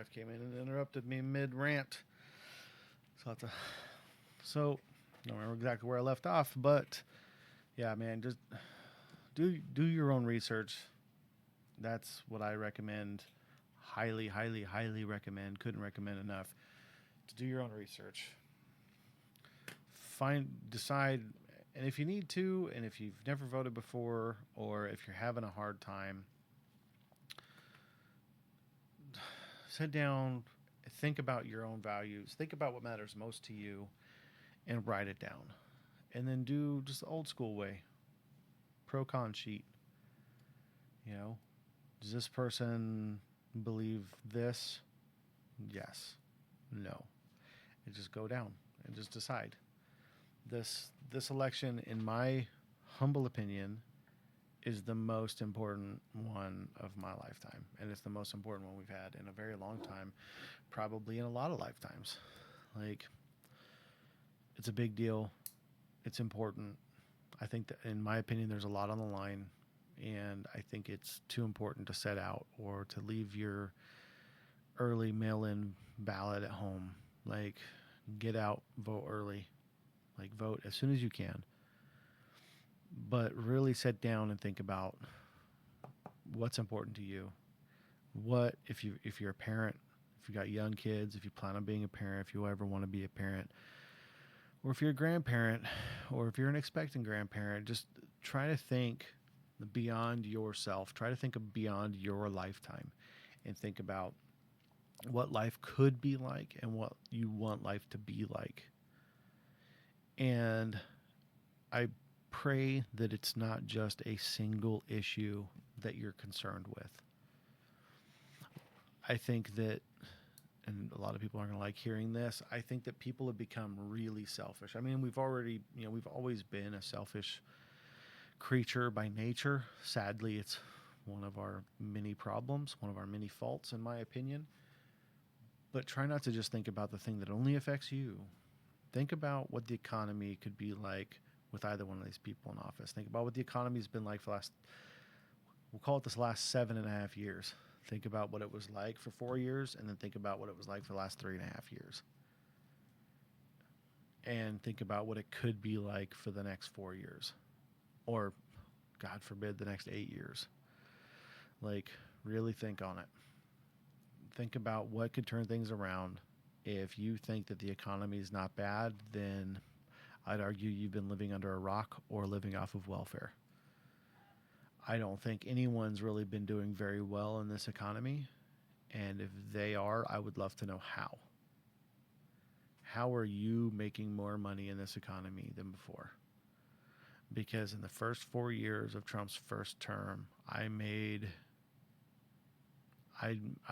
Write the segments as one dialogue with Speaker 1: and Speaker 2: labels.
Speaker 1: wife came in and interrupted me mid-rant. So I don't remember exactly where I left off, but yeah, man, just do your own research. That's what I recommend. Highly, highly, highly recommend. Couldn't recommend enough to do your own research. Decide, and if you need to, and if you've never voted before, or if you're having a hard time, sit down, think about your own values, think about what matters most to you, and write it down. And then do just the old school way. Pro-con sheet. You know, does this person believe this? Yes. No. And just go down and just decide. This election, in my humble opinion, is the most important one of my lifetime. And it's the most important one we've had in a very long time, probably in a lot of lifetimes. Like, it's a big deal. It's important. I think that, in my opinion, there's a lot on the line, and I think it's too important to set out or to leave your early mail-in ballot at home. Like, get out, vote early. Like, vote as soon as you can. But really sit down and think about what's important to you. What, if you're a parent, if you got young kids, if you plan on being a parent, if you ever want to be a parent, or if you're a grandparent, or if you're an expectant grandparent, just try to think beyond yourself. Try to think of beyond your lifetime and think about what life could be like and what you want life to be like. And I pray that it's not just a single issue that you're concerned with. I think that, and a lot of people aren't going to like hearing this, I think that people have become really selfish. I mean, we've always been a selfish creature by nature. Sadly, it's one of our many problems, one of our many faults, in my opinion. But try not to just think about the thing that only affects you. Think about what the economy could be like with either one of these people in office. Think about what the economy's been like for we'll call it this last 7.5 years. Think about what it was like for 4 years, and then think about what it was like for the last 3.5 years. And think about what it could be like for the next 4 years. Or, God forbid, the next 8 years. Like, really think on it. Think about what could turn things around. If you think that the economy is not bad, then I'd argue you've been living under a rock or living off of welfare. I don't think anyone's really been doing very well in this economy. And if they are, I would love to know how. How are you making more money in this economy than before? Because in the first 4 years of Trump's first term, I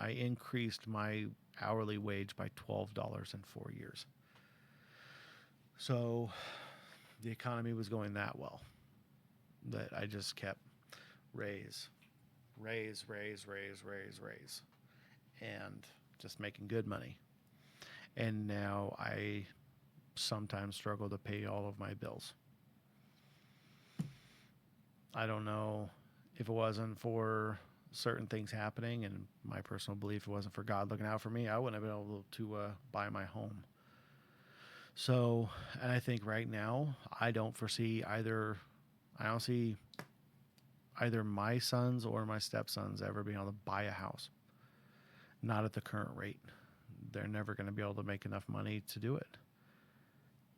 Speaker 1: increased my hourly wage by $12 in 4 years. So the economy was going that well that I just kept raise, and just making good money. And now I sometimes struggle to pay all of my bills. I don't know if it wasn't for certain things happening, and my personal belief, it wasn't for God looking out for me, I wouldn't have been able to buy my home. So, and I think right now, I don't see either my sons or my stepsons ever being able to buy a house. Not at the current rate. They're never going to be able to make enough money to do it.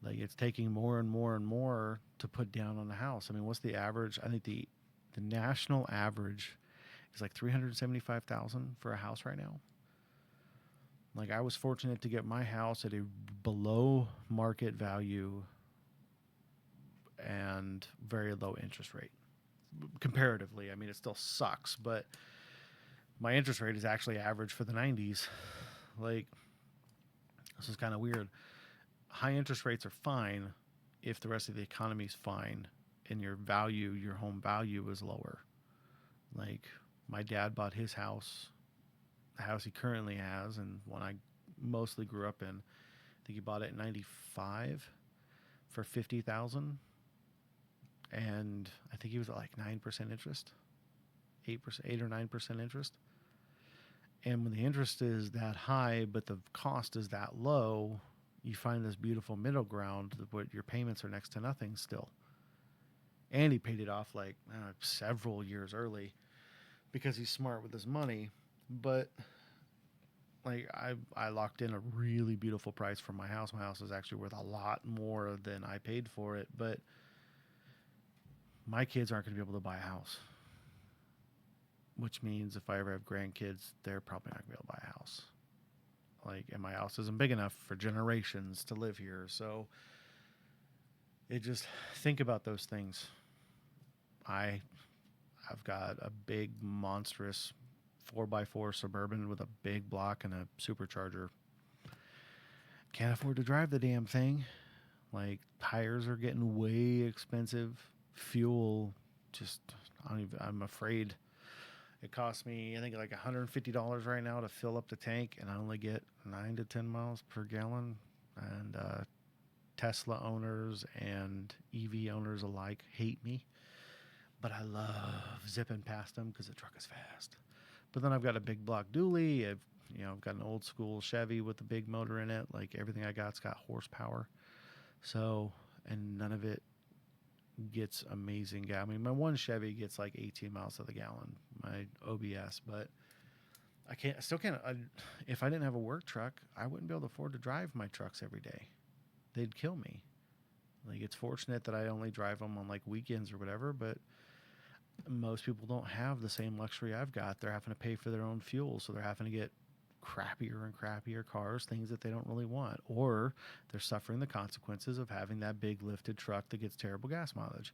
Speaker 1: Like, it's taking more and more and more to put down on a house. I mean, what's the average? I think the national average is like $375,000 for a house right now. Like, I was fortunate to get my house at a below market value and very low interest rate. Comparatively, I mean, it still sucks, but my interest rate is actually average for the 90s. Like, this is kind of weird. High interest rates are fine if the rest of the economy is fine and your home value is lower. Like, my dad bought his house, the house he currently has, and one I mostly grew up in. I think he bought it in 95 for $50,000. And I think he was at like 9% interest, 8 or 9% interest. And when the interest is that high, but the cost is that low, you find this beautiful middle ground where your payments are next to nothing still. And he paid it off like several years early because he's smart with his money. But like I locked in a really beautiful price for my house. My house is actually worth a lot more than I paid for it, but my kids aren't going to be able to buy a house. Which means if I ever have grandkids, they're probably not going to be able to buy a house. Like, and my house isn't big enough for generations to live here. So it just, think about those things. I've got a big, monstrous 4x4 Suburban with a big block and a supercharger. Can't afford to drive the damn thing. Like, tires are getting way expensive. Fuel, just, I'm afraid. It costs me, I think, like $150 right now to fill up the tank, and I only get 9 to 10 miles per gallon. And Tesla owners and EV owners alike hate me, but I love zipping past them because the truck is fast. But then I've got a big block dually. I've got an old school Chevy with a big motor in it. Like, everything I got's got horsepower. So, and none of it gets amazing gas. I mean, my one Chevy gets like 18 miles to the gallon, my OBS, but I still can't. If I didn't have a work truck, I wouldn't be able to afford to drive my trucks every day. They'd kill me. Like, it's fortunate that I only drive them on like weekends or whatever, but most people don't have the same luxury I've got. They're having to pay for their own fuel, so they're having to get crappier and crappier cars, things that they don't really want, or they're suffering the consequences of having that big lifted truck that gets terrible gas mileage.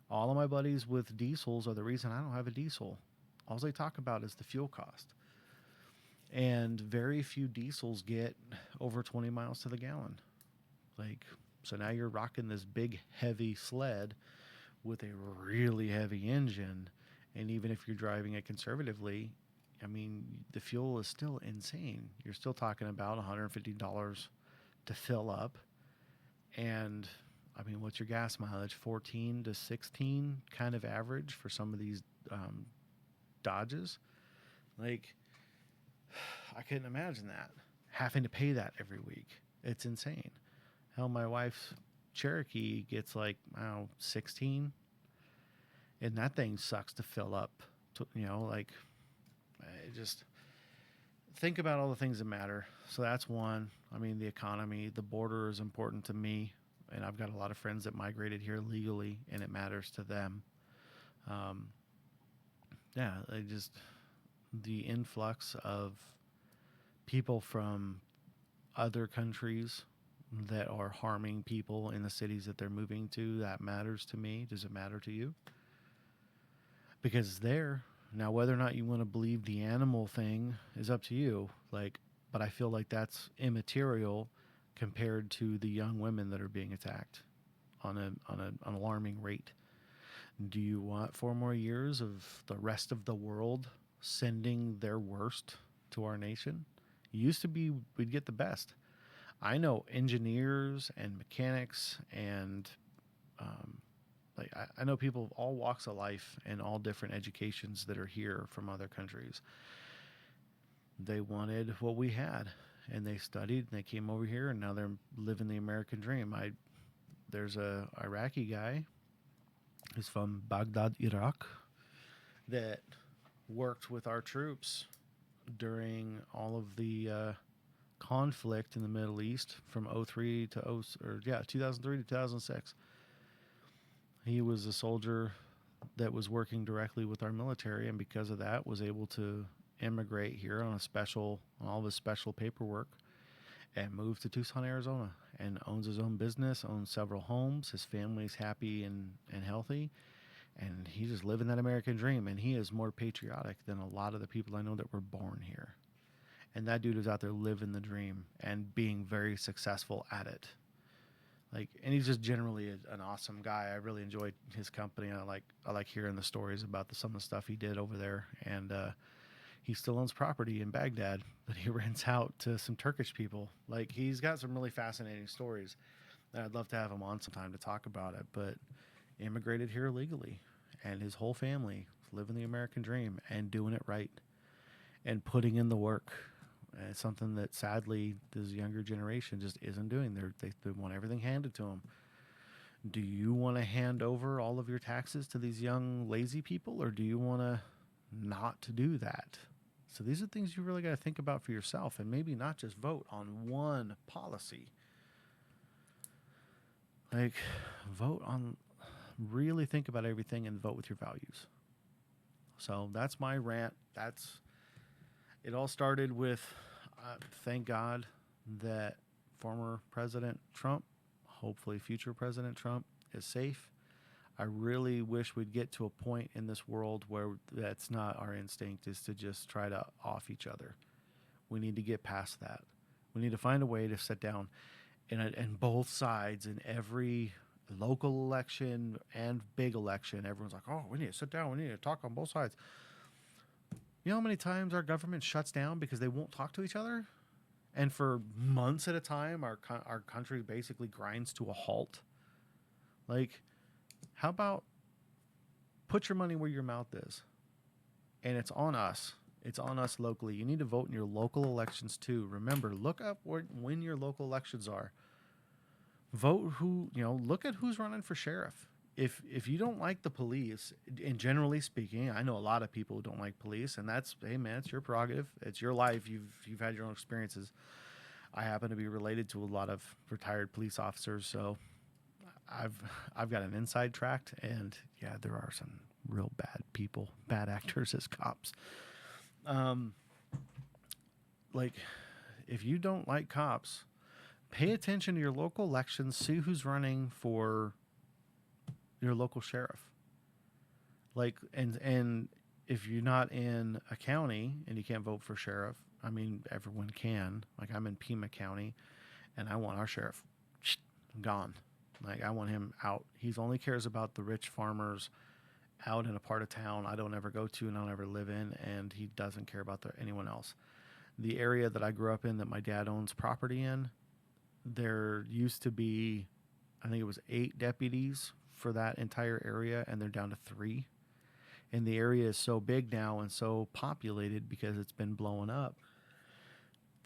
Speaker 1: All of my buddies with diesels are the reason I don't have a diesel. All they talk about is the fuel cost, and very few diesels get over 20 miles to the gallon. Like, so now you're rocking this big heavy sled with a really heavy engine, and even if you're driving it conservatively, I mean, the fuel is still insane. You're still talking about $150 to fill up. And, I mean, what's your gas mileage? 14 to 16 kind of average for some of these Dodges. Like, I couldn't imagine that. Having to pay that every week. It's insane. Hell, my wife's Cherokee gets like, 16. And that thing sucks to fill up. Just think about all the things that matter. So that's one. I mean, the economy, the border is important to me, and I've got a lot of friends that migrated here legally, and it matters to them. The influx of people from other countries that are harming people in the cities that they're moving to, that matters to me. Does it matter to you? Because it's there. Now, whether or not you want to believe the animal thing is up to you. But I feel like that's immaterial compared to the young women that are being attacked on an alarming rate. Do you want 4 more years of the rest of the world sending their worst to our nation? It used to be we'd get the best. I know engineers and mechanics and I know people of all walks of life and all different educations that are here from other countries. They wanted what we had, and they studied, and they came over here, and now they're living the American dream. There's a Iraqi guy who's from Baghdad, Iraq, that worked with our troops during all of the conflict in the Middle East from 2003 to 2006. He was a soldier that was working directly with our military, and because of that was able to immigrate here on all of his special paperwork, and move to Tucson, Arizona, and owns his own business, owns several homes. His family's happy and healthy, and he's just living that American dream. And he is more patriotic than a lot of the people I know that were born here. And that dude is out there living the dream and being very successful at it. And he's just generally an awesome guy. I really enjoyed his company. I like hearing the stories about some of the stuff he did over there. And he still owns property in Baghdad that he rents out to some Turkish people. He's got some really fascinating stories. And I'd love to have him on sometime to talk about it. But immigrated here legally, and his whole family living the American dream and doing it right. and putting in the work. It's something that sadly this younger generation just isn't doing. They want everything handed to them. Do you want to hand over all of your taxes to these young lazy people, or do you want to not to do that? So these are things you really got to think about for yourself, and maybe not just vote on one policy. Like, really think about everything and vote with your values. So that's my rant. It all started with, thank God that former President Trump, hopefully future President Trump, is safe. I really wish we'd get to a point in this world where that's not our instinct, is to just try to off each other. We need to get past that. We need to find a way to sit down and both sides in every local election and big election. Everyone's like, oh, we need to sit down. We need to talk on both sides. You know how many times our government shuts down because they won't talk to each other? And for months at a time, our country basically grinds to a halt. Like, how about put your money where your mouth is? And it's on us. It's on us locally. You need to vote in your local elections too. Remember, look up when your local elections are. Vote look at who's running for sheriff. If you don't like the police, and generally speaking, I know a lot of people who don't like police, and that's, hey man, it's your prerogative. It's your life. You've had your own experiences. I happen to be related to a lot of retired police officers, so I've got an inside track, and yeah, there are some real bad people, bad actors as cops. Like, if you don't like cops, pay attention to your local elections. See who's running for your local sheriff. Like, and if you're not in a county and you can't vote for sheriff, I mean, everyone can. Like, I'm in Pima County, and I want our sheriff gone. Like, I want him out. He only cares about the rich farmers out in a part of town I don't ever go to and I don't ever live in, and he doesn't care about anyone else. The area that I grew up in, that my dad owns property in, there used to be, I think it was 8 deputies for that entire area, and they're down to 3. And the area is so big now and so populated because it's been blowing up.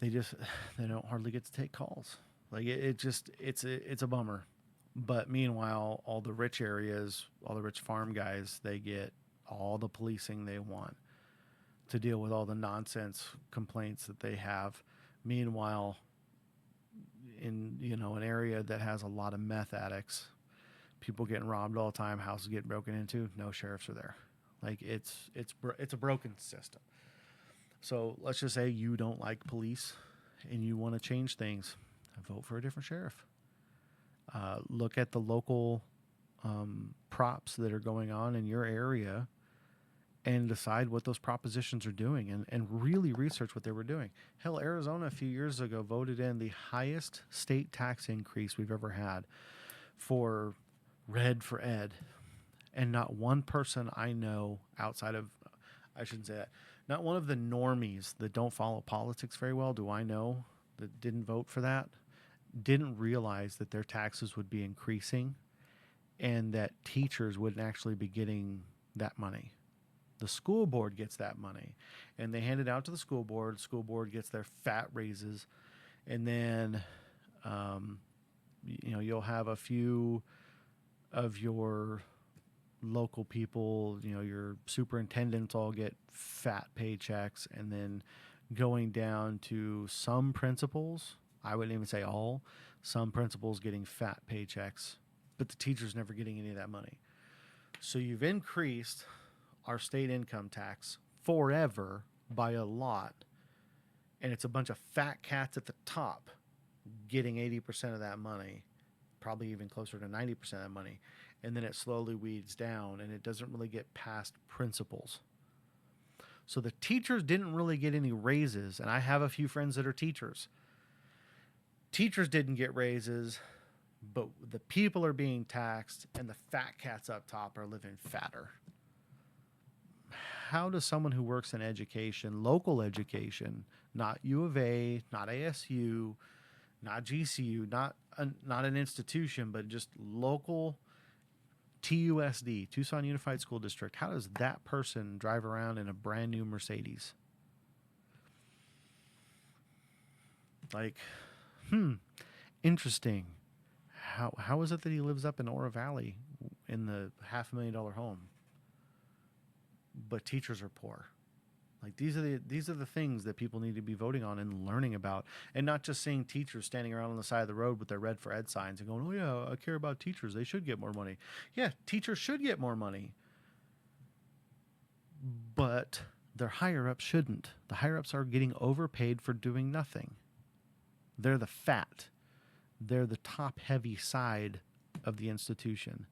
Speaker 1: They don't hardly get to take calls. Like, it's a bummer. But meanwhile, all the rich areas, all the rich farm guys, they get all the policing they want to deal with all the nonsense complaints that they have. Meanwhile, in an area that has a lot of meth addicts, people getting robbed all the time, houses getting broken into, no sheriffs are there. Like, it's a broken system. So let's just say you don't like police and you want to change things. Vote for a different sheriff. Look at the local props that are going on in your area and decide what those propositions are doing, and really research what they were doing. Hell, Arizona a few years ago voted in the highest state tax increase we've ever had for Red for Ed. And not one person I know outside of, I shouldn't say that, not one of the normies that don't follow politics very well do I know that didn't vote for that, didn't realize that their taxes would be increasing and that teachers wouldn't actually be getting that money. The school board gets that money, and they hand it out to the school board. The school board gets their fat raises, and then you'll have a few of your local people, your superintendents all get fat paychecks, and then going down to some principals, I wouldn't even say all, some principals getting fat paychecks, but the teachers never getting any of that money. So you've increased our state income tax forever by a lot, and it's a bunch of fat cats at the top getting 80% of that money, probably even closer to 90% of that money, and then it slowly weeds down, and it doesn't really get past principals. So the teachers didn't really get any raises, and I have a few friends that are teachers. Teachers didn't get raises, but the people are being taxed, and the fat cats up top are living fatter. How does someone who works in education, local education, not U of A, not ASU, not GCU, not an institution, but just local TUSD, Tucson Unified School District, how does that person drive around in a brand new Mercedes? Like, interesting. How is it that he lives up in Ora Valley in the $500,000 home, but teachers are poor? Like, these are the things that people need to be voting on and learning about, and not just seeing teachers standing around on the side of the road with their Red for Ed signs and going, "Oh yeah, I care about teachers. They should get more money." Yeah, teachers should get more money, but their higher ups shouldn't. The higher ups are getting overpaid for doing nothing. They're the fat. They're the top heavy side of the institution.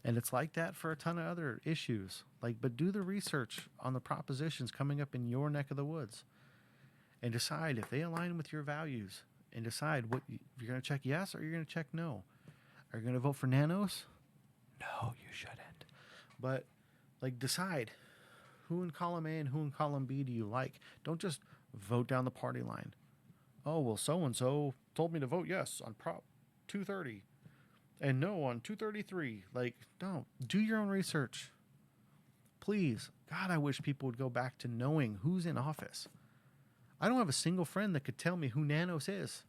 Speaker 1: And it's like that for a ton of other issues. Like, but do the research on the propositions coming up in your neck of the woods and decide if they align with your values, and decide what if you're going to check yes or you're going to check no. Are you going to vote for nanos? No, you shouldn't. But like, decide who in column A and who in column B do you like. Don't just vote down the party line. Oh, well, so-and-so told me to vote yes on Prop 230 and no on 233. Like, don't. Do your own research. Please. God, I wish people would go back to knowing who's in office. I don't have a single friend that could tell me who Nanos is.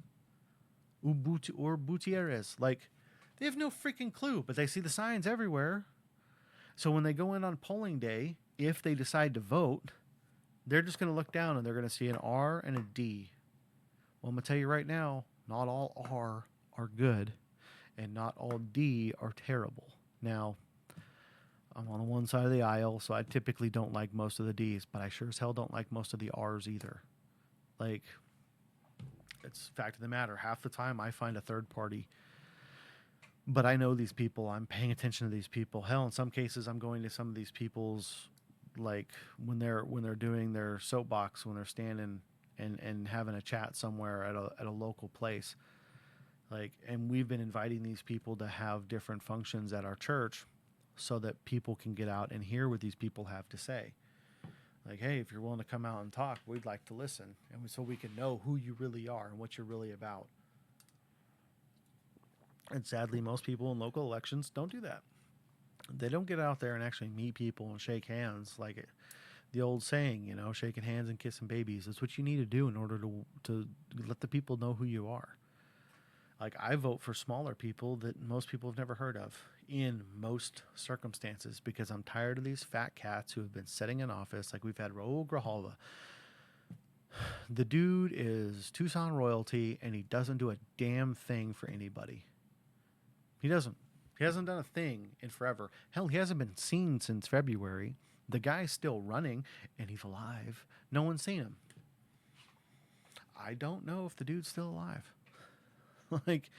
Speaker 1: Or Gutierrez. Like, they have no freaking clue, but they see the signs everywhere. So when they go in on polling day, if they decide to vote, they're just going to look down and they're going to see an R and a D. Well, I'm going to tell you right now, not all R are good, and not all D are terrible. Now, I'm on one side of the aisle, so I typically don't like most of the Ds, but I sure as hell don't like most of the Rs either. Like, it's a fact of the matter. Half the time I find a third party, but I know these people. I'm paying attention to these people. Hell, in some cases, I'm going to some of these people's, like, when they're doing their soapbox, when they're standing and having a chat somewhere at a local place. Like, and we've been inviting these people to have different functions at our church so that people can get out and hear what these people have to say. Like, hey, if you're willing to come out and talk, we'd like to listen. And so we can know who you really are and what you're really about. And sadly, most people in local elections don't do that. They don't get out there and actually meet people and shake hands. Like the old saying, you know, shaking hands and kissing babies. That's what you need to do in order to let the people know who you are. Like, I vote for smaller people that most people have never heard of in most circumstances, because I'm tired of these fat cats who have been sitting in office. Like, we've had Raul Grijalva. The dude is Tucson royalty, and he doesn't do a damn thing for anybody. He doesn't. He hasn't done a thing in forever. Hell, he hasn't been seen since February. The guy's still running, and he's alive. No one's seen him. I don't know if the dude's still alive. Like,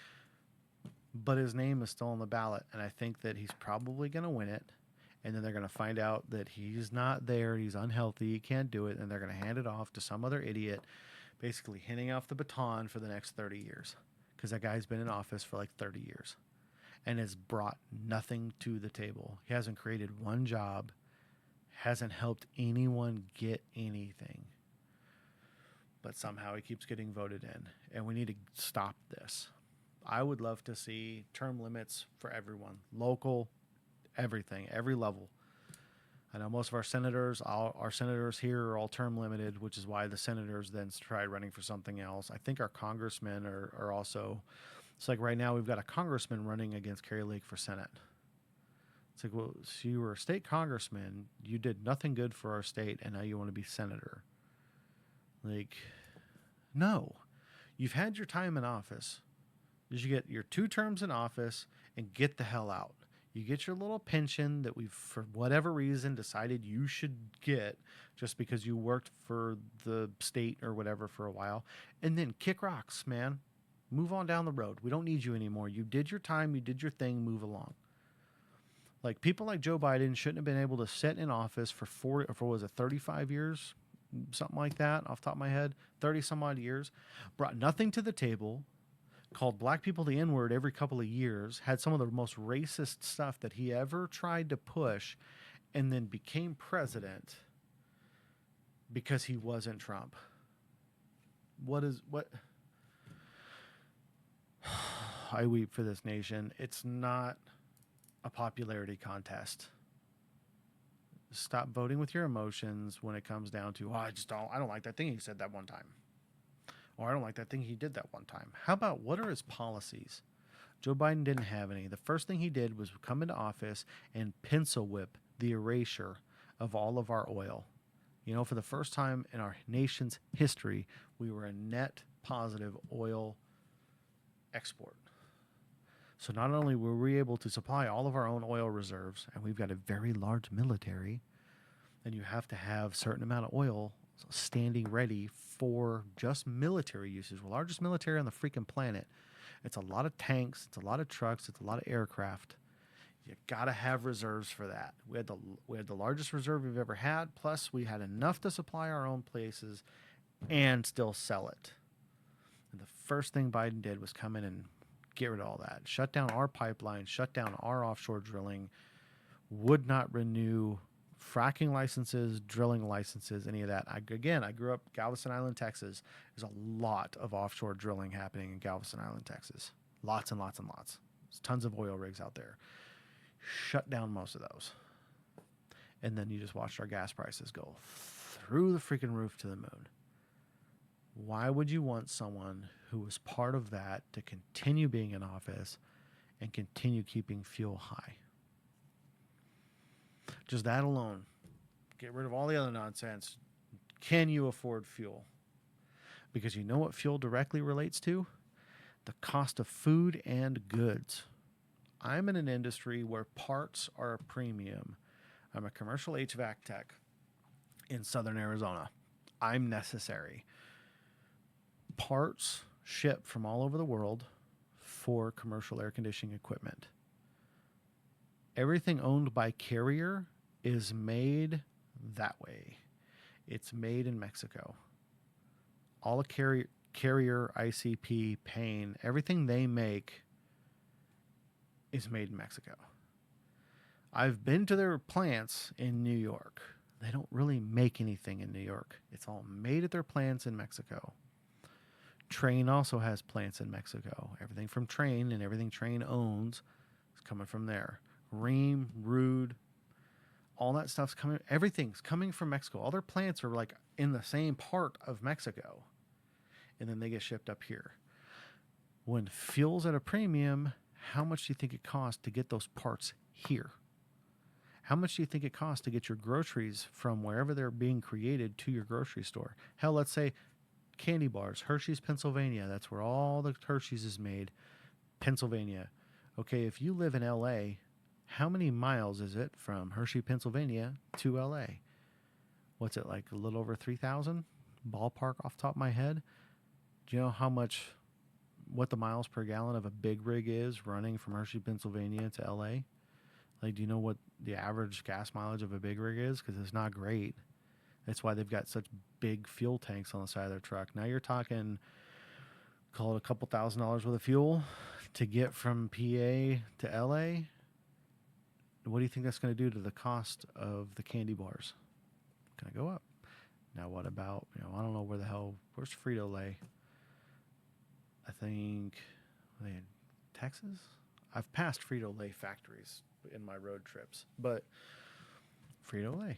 Speaker 1: but his name is still on the ballot, and I think that he's probably going to win it, and then they're going to find out that he's not there, he's unhealthy, he can't do it, and they're going to hand it off to some other idiot, basically handing off the baton for the next 30 years, because that guy's been in office for like 30 years and has brought nothing to the table. He hasn't created one job, hasn't helped anyone get anything. But somehow he keeps getting voted in, and we need to stop this. I would love to see term limits for everyone, local, everything, every level. I know most of our senators here are all term limited, which is why the senators then tried running for something else. I think our congressmen are also. It's like right now we've got a congressman running against Kerry Lake for Senate. It's like, well, so you were a state congressman, you did nothing good for our state, and now you want to be senator. Like, no. You've had your time in office. You should get your 2 terms in office and get the hell out. You get your little pension that we've, for whatever reason, decided you should get just because you worked for the state or whatever for a while, and then kick rocks, man. Move on down the road. We don't need you anymore. You did your time. You did your thing. Move along. Like, people like Joe Biden shouldn't have been able to sit in office for 35 years? Something like that off the top of my head, 30 some odd years, brought nothing to the table, called black people the N-word every couple of years, had some of the most racist stuff that he ever tried to push, and then became president because he wasn't Trump. What? I weep for this nation. It's not a popularity contest. Stop voting with your emotions when it comes down to, I don't like that thing he said that one time. Or I don't like that thing he did that one time. How about what are his policies? Joe Biden didn't have any. The first thing he did was come into office and pencil whip the erasure of all of our oil. You know, for the first time in our nation's history, we were a net positive oil export. So not only were we able to supply all of our own oil reserves, and we've got a very large military, and you have to have a certain amount of oil standing ready for just military uses. We're the largest military on the freaking planet. It's a lot of tanks, it's a lot of trucks, it's a lot of aircraft. You got to have reserves for that. We had the largest reserve we've ever had, plus we had enough to supply our own places and still sell it. And the first thing Biden did was come in and get rid of all that. Shut down our pipeline, shut down our offshore drilling, would not renew fracking licenses, drilling licenses, any of that. I grew up Galveston Island, Texas. There's a lot of offshore drilling happening in Galveston Island, Texas. Lots and lots and lots. There's tons of oil rigs out there. Shut down most of those. And then you just watched our gas prices go through the freaking roof to the moon. Why would you want someone who was part of that to continue being in office and continue keeping fuel high? Just that alone. Get rid of all the other nonsense. Can you afford fuel? Because you know what fuel directly relates to? The cost of food and goods. I'm in an industry where parts are a premium. I'm a commercial HVAC tech in Southern Arizona. I'm necessary. Parts ship from all over the world for commercial air conditioning equipment. Everything owned by Carrier is made that way. It's made in Mexico. All the Carrier, ICP, Payne, everything they make is made in Mexico. I've been to their plants in New York. They don't really make anything in New York. It's all made at their plants in Mexico. Trane also has plants in Mexico. Everything from Trane and everything Trane owns is coming from there. Rheem, Rude, all that stuff's coming. Everything's coming from Mexico. All their plants are like in the same part of Mexico. And then they get shipped up here. When fuel's at a premium, how much do you think it costs to get those parts here? How much do you think it costs to get your groceries from wherever they're being created to your grocery store? Hell, let's say candy bars, Hershey's, Pennsylvania. That's where all the Hershey's is made, Pennsylvania. Okay, if you live in LA, how many miles is it from Hershey, Pennsylvania to LA? What's it, like a little over 3,000? Ballpark off the top of my head. Do you know what the miles per gallon of a big rig is running from Hershey, Pennsylvania to LA? Like, do you know what the average gas mileage of a big rig is? Because it's not great. That's why they've got such big fuel tanks on the side of their truck. Now you're talking, call it a couple $1,000s worth of fuel to get from PA to LA. What do you think that's going to do to the cost of the candy bars? Going to go up. Now what about, I don't know where's Frito-Lay? I think, are they in Texas? I've passed Frito-Lay factories in my road trips, but Frito-Lay.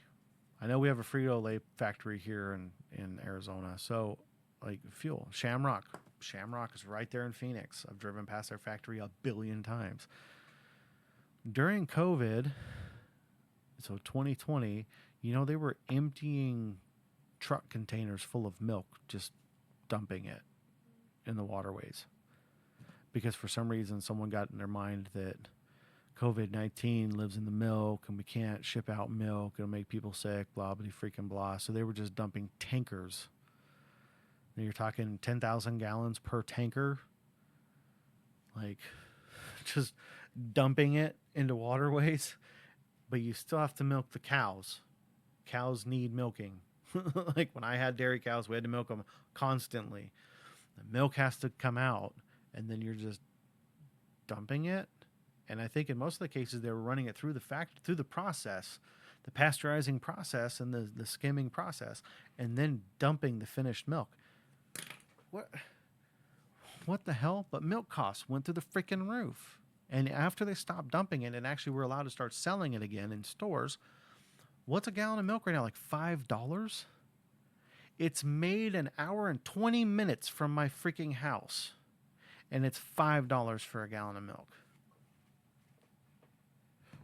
Speaker 1: I know we have a Frito-Lay factory here in Arizona. So, like, fuel. Shamrock. Shamrock is right there in Phoenix. I've driven past their factory 1 billion times. During COVID, so 2020, they were emptying truck containers full of milk, just dumping it in the waterways. Because for some reason, someone got in their mind that COVID-19 lives in the milk and we can't ship out milk. It'll make people sick, blah, blah, freaking blah. So they were just dumping tankers. And you're talking 10,000 gallons per tanker. Like, just dumping it into waterways. But you still have to milk the cows. Cows need milking. Like when I had dairy cows, we had to milk them constantly. The milk has to come out, and then you're just dumping it. And I think in most of the cases, they were running it through the process, the pasteurizing process and the skimming process, and then dumping the finished milk. What the hell? But milk costs went through the freaking roof. And after they stopped dumping it and actually were allowed to start selling it again in stores, what's a gallon of milk right now? Like $5? It's made an hour and 20 minutes from my freaking house, and it's $5 for a gallon of milk.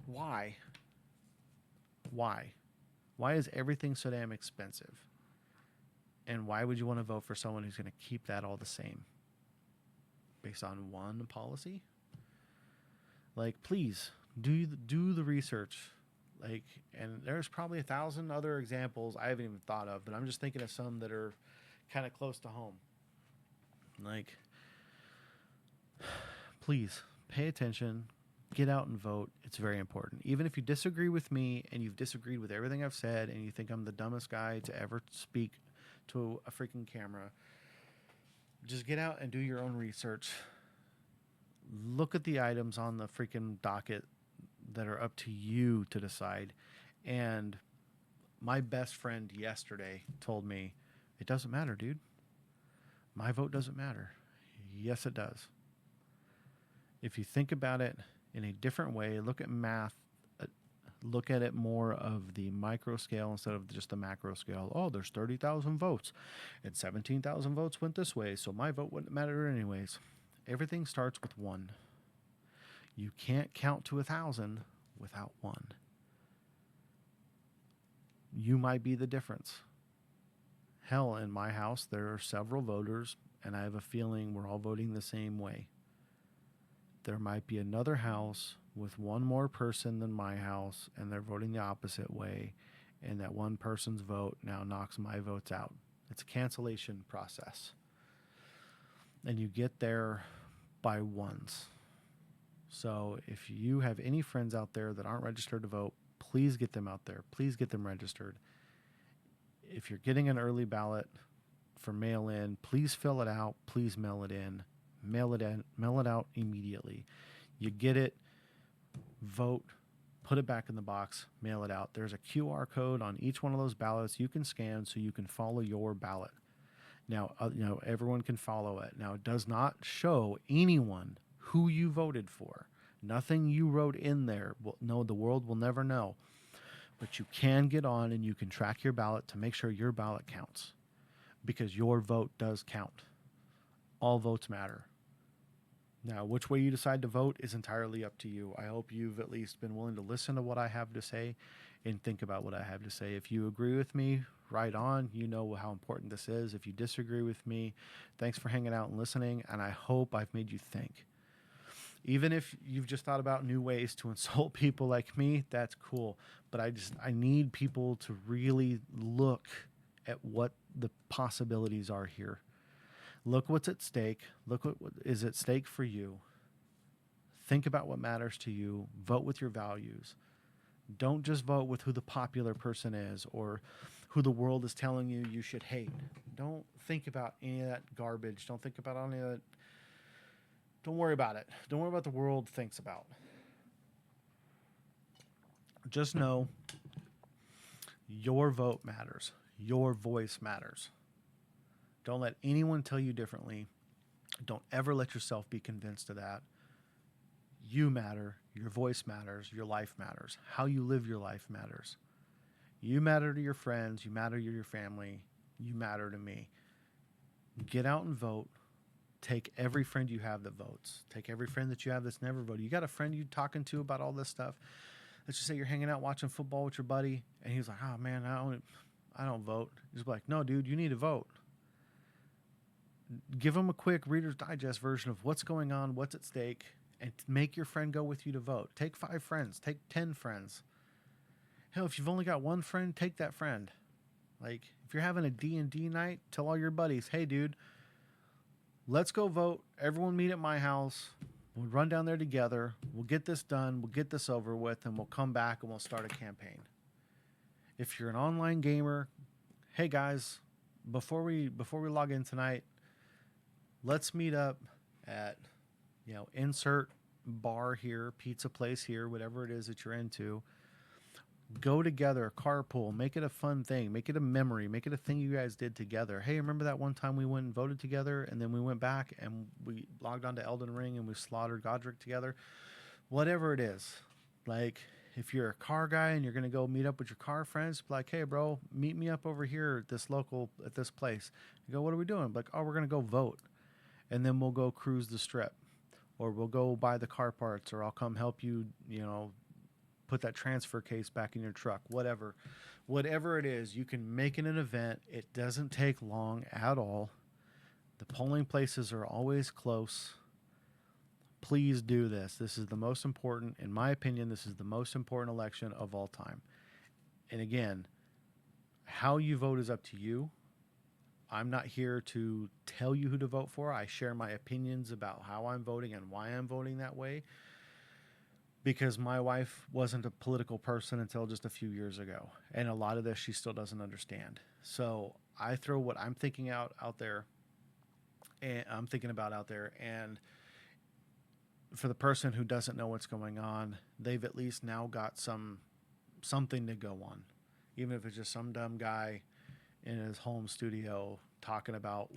Speaker 1: Why? Why? Why is everything so damn expensive? And why would you want to vote for someone who's going to keep that all the same? Based on one policy? Like, please, do the research. Like, and there's probably 1,000 other examples I haven't even thought of, but I'm just thinking of some that are kind of close to home. Like, please, pay attention. Get out and vote. It's very important. Even if you disagree with me and you've disagreed with everything I've said and you think I'm the dumbest guy to ever speak to a freaking camera, just get out and do your own research. Look at the items on the freaking docket that are up to you to decide. And my best friend yesterday told me, it doesn't matter, dude. My vote doesn't matter. Yes, it does. If you think about it in a different way, look at math, look at it more of the micro scale instead of just the macro scale. Oh, there's 30,000 votes and 17,000 votes went this way, so my vote wouldn't matter anyways. Everything starts with one. You can't count to 1,000 without one. You might be the difference. Hell, in my house, there are several voters, and I have a feeling we're all voting the same way. There might be another house with one more person than my house, and they're voting the opposite way, and that one person's vote now knocks my votes out. It's a cancellation process. And you get there by ones. So if you have any friends out there that aren't registered to vote, please get them out there. Please get them registered. If you're getting an early ballot for mail-in, please fill it out. Please mail it in. Mail it out immediately. You get it, vote, put it back in the box, mail it out. There's a QR code on each one of those ballots you can scan so you can follow your ballot. Now, everyone can follow it. Now, it does not show anyone who you voted for. Nothing you wrote in there. No, the world will never know. But you can get on and you can track your ballot to make sure your ballot counts, because your vote does count. All votes matter. Now, which way you decide to vote is entirely up to you. I hope you've at least been willing to listen to what I have to say and think about what I have to say. If you agree with me, right on. You know how important this is. If you disagree with me, thanks for hanging out and listening, and I hope I've made you think. Even if you've just thought about new ways to insult people like me, that's cool. But I need people to really look at what the possibilities are here. Look what's at stake. Look what is at stake for you. Think about what matters to you. Vote with your values. Don't just vote with who the popular person is or who the world is telling you you should hate. Don't think about any of that garbage. Don't think about any of that. Don't worry about it. Don't worry about the world thinks about. Just know your vote matters. Your voice matters. Don't let anyone tell you differently. Don't ever let yourself be convinced of that. You matter. Your voice matters. Your life matters. How you live your life matters. You matter to your friends. You matter to your family. You matter to me. Get out and vote. Take every friend you have that votes. Take every friend that you have that's never voted. You got a friend you're talking to about all this stuff. Let's just say you're hanging out watching football with your buddy, and he's like, "Oh man, I don't vote." Just be like, "No, dude, you need to vote." Give them a quick Reader's Digest version of what's going on, what's at stake, and make your friend go with you to vote. Take 5 friends. Take 10 friends. Hell, if you've only got one friend, take that friend. Like, if you're having a D&D night, tell all your buddies, "Hey, dude, let's go vote. Everyone meet at my house. We'll run down there together. We'll get this done. We'll get this over with, and we'll come back and we'll start a campaign." If you're an online gamer, hey guys, before we log in tonight, let's meet up at, insert bar here, pizza place here, whatever it is that you're into. Go together, carpool, make it a fun thing, make it a memory, make it a thing you guys did together. Hey, remember that one time we went and voted together, and then we went back and we logged onto Elden Ring and we slaughtered Godric together? Whatever it is, like, If you're a car guy and you're going to go meet up with your car friends, be like, hey, bro, meet me up over here at this place. You go, what are we doing? Like, oh, we're going to go vote. And then we'll go cruise the strip. Or we'll go buy the car parts. Or I'll come help you, put that transfer case back in your truck. Whatever it is, you can make it an event. It doesn't take long at all. The polling places are always close. Please do this. This is the most important, in my opinion, this is the most important election of all time. And again, how you vote is up to you. I'm not here to tell you who to vote for. I share my opinions about how I'm voting and why I'm voting that way. Because my wife wasn't a political person until just a few years ago. And a lot of this she still doesn't understand. So I throw what I'm thinking out there. And I'm thinking about out there. And for the person who doesn't know what's going on, they've at least now got something to go on. Even if it's just some dumb guy in his home studio talking about,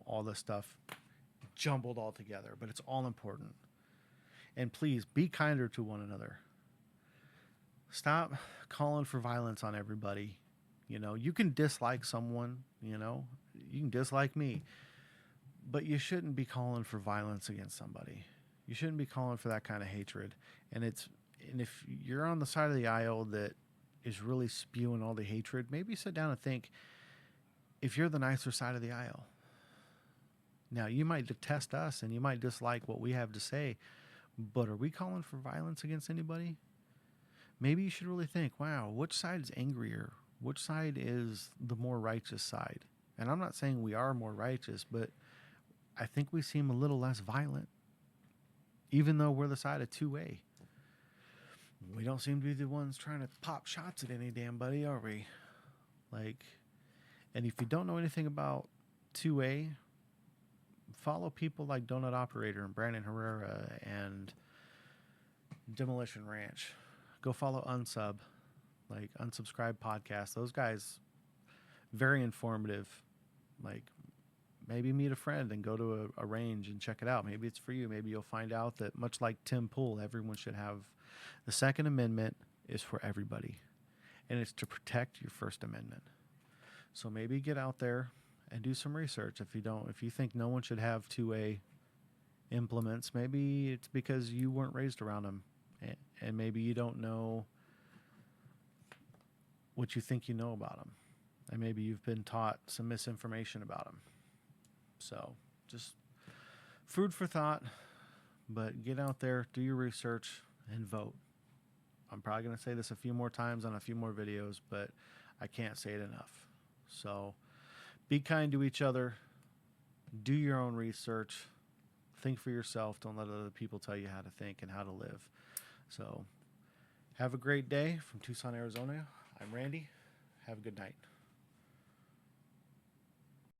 Speaker 1: all this stuff jumbled all together. But it's all important. And please be kinder to one another. Stop calling for violence on everybody. You can dislike someone, you can dislike me, but you shouldn't be calling for violence against somebody. You shouldn't be calling for that kind of hatred. And if you're on the side of the aisle that is really spewing all the hatred, maybe sit down and think if you're the nicer side of the aisle. Now, you might detest us and you might dislike what we have to say, but are we calling for violence against anybody? Maybe you should really think, wow, which side is angrier? Which side is the more righteous side? And I'm not saying we are more righteous, but I think we seem a little less violent. Even though we're the side of 2A. We don't seem to be the ones trying to pop shots at any damn buddy, are we? And if you don't know anything about 2A, follow people like Donut Operator and Brandon Herrera and Demolition Ranch. Go follow Unsub, Unsubscribe Podcast. Those guys, very informative. Maybe meet a friend and go to a range and check it out. Maybe it's for you. Maybe you'll find out that much like Tim Pool, everyone should have the Second Amendment is for everybody. And it's to protect your First Amendment. So maybe get out there and do some research. If you think no one should have 2A implements, maybe it's because you weren't raised around them. And maybe you don't know what you think you know about them. And maybe you've been taught some misinformation about them. So just food for thought, but get out there, do your research, and vote. I'm probably going to say this a few more times on a few more videos, but I can't say it enough. So be kind to each other. Do your own research. Think for yourself. Don't let other people tell you how to think and how to live. So have a great day from Tucson, Arizona. I'm Randy. Have a good night.